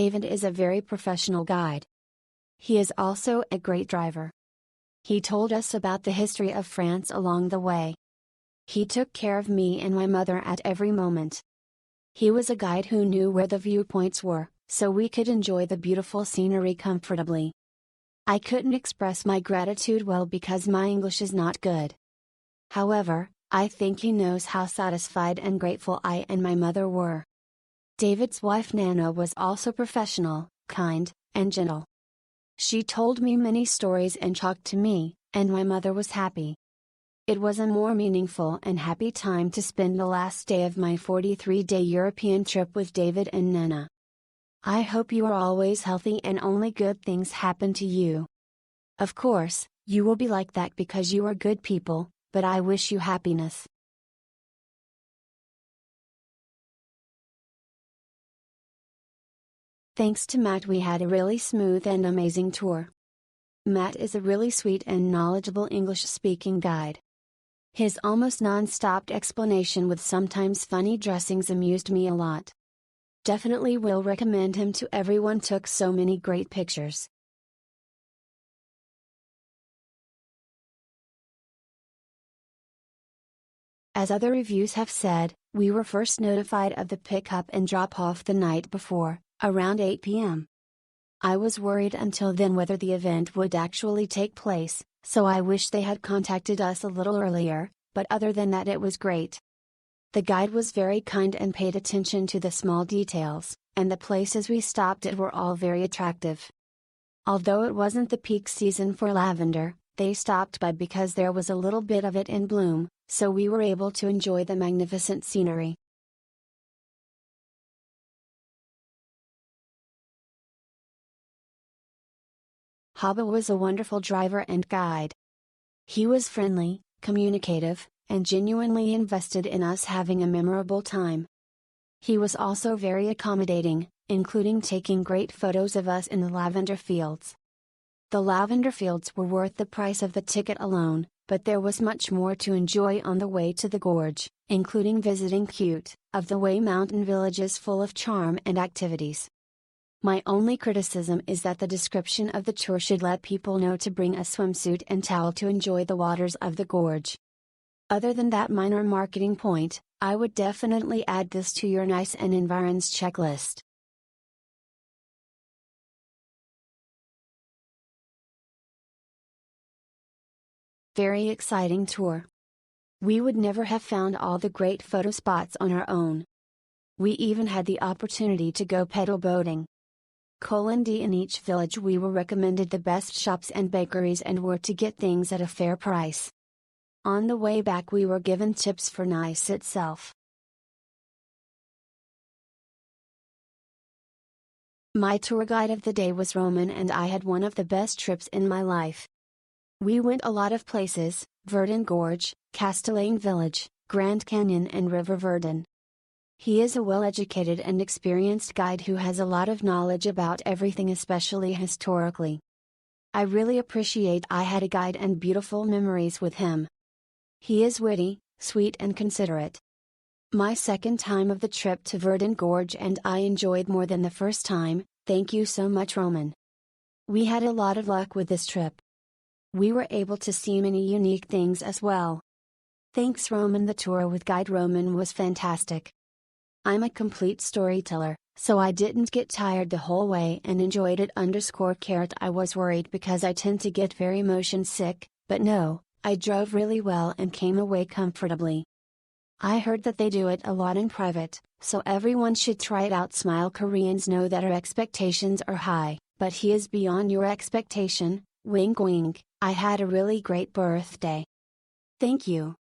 David is a very professional guide. He is also a great driver. He told us about the history of France along the way. He took care of me and my mother at every moment. He was a guide who knew where the viewpoints were, so we could enjoy the beautiful scenery comfortably. I couldn't express my gratitude well because my English is not good. However, I think he knows how satisfied and grateful I and my mother were. David's wife Nana was also professional, kind, and gentle. She told me many stories and talked to me, and my mother was happy. It was a more meaningful and happy time to spend the last day of my 43-day European trip with David and Nana. I hope you are always healthy and only good things happen to you. Of course, you will be like that because you are good people, but I wish you happiness. Thanks to Matt, we had a really smooth and amazing tour. Matt is a really sweet and knowledgeable English-speaking guide. His almost non-stop explanation with sometimes funny dressings amused me a lot. Definitely will recommend him to everyone. Took so many great pictures. As other reviews have said, we were first notified of the pickup and drop off the night before, around 8 p.m. I was worried until then whether the event would actually take place, so I wish they had contacted us a little earlier, but other than that it was great. The guide was very kind and paid attention to the small details, and the places we stopped at were all very attractive. Although it wasn't the peak season for lavender, they stopped by because there was a little bit of it in bloom, so we were able to enjoy the magnificent scenery. Haba was a wonderful driver and guide. He was friendly, communicative, and genuinely invested in us having a memorable time. He was also very accommodating, including taking great photos of us in the lavender fields. The lavender fields were worth the price of the ticket alone, but there was much more to enjoy on the way to the gorge, including visiting cute, of-the-way mountain villages full of charm and activities. My only criticism is that the description of the tour should let people know to bring a swimsuit and towel to enjoy the waters of the gorge. Other than that minor marketing point, I would definitely add this to your nice and environs checklist. Very exciting tour. We would never have found all the great photo spots on our own. We even had the opportunity to go pedal boating. In each village we were recommended the best shops and bakeries and were to get things at a fair price. On the way back we were given tips for Nice itself. My tour guide of the day was Roman and I had one of the best trips in my life. We went a lot of places: Verdon Gorge, Castellane Village, Grand Canyon and River Verdon. He is a well-educated and experienced guide who has a lot of knowledge about everything, especially historically. I really appreciate I had a guide and beautiful memories with him. He is witty, sweet and considerate. My second time of the trip to Verdon Gorge and I enjoyed more than the first time. Thank you so much, Roman. We had a lot of luck with this trip. We were able to see many unique things as well. Thanks, Roman. The tour with guide Roman was fantastic. I'm a complete storyteller, so I didn't get tired the whole way and enjoyed it. I was worried because I tend to get very motion sick, but no, I drove really well and came away comfortably. I heard that they do it a lot in private, so everyone should try it out. Smile. Koreans know that our expectations are high, but he is beyond your expectation. Wink wink. I had a really great birthday. Thank you.